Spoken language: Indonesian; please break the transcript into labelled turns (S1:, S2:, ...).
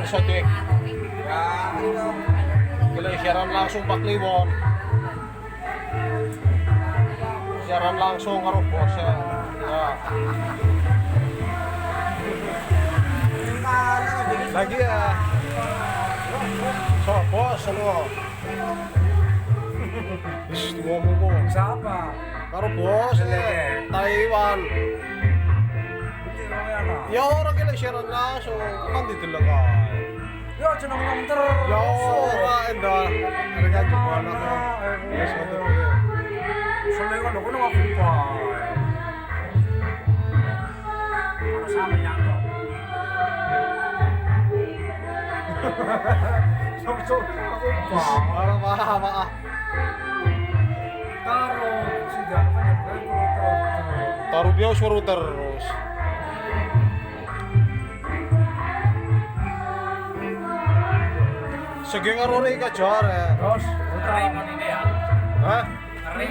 S1: eksotik. Ya, gila siaran langsung Pak Kliwon. Siaran langsung karo bos ya. Lagi ya. So, bos lu. Wis ngomong
S2: Siapa?
S1: karo bos Taiwan. Ya orang gila siaran langsung kan didelok ae.
S2: Ya jeneng ngomong terus.
S1: Ya ora endah. Harga gimana kok. Wis ngono kuwi.
S2: Soalnya kan aku nggak lupa. Harus sama yang kok. Sok lupa.
S1: Apa.
S2: Taruh sudah apa ya? Terus.
S1: Taruh dia suruh terus. Segi ngarone iki kejar ya.
S2: Terus, ngeri ini ya.
S1: Hah?
S2: Ngeri.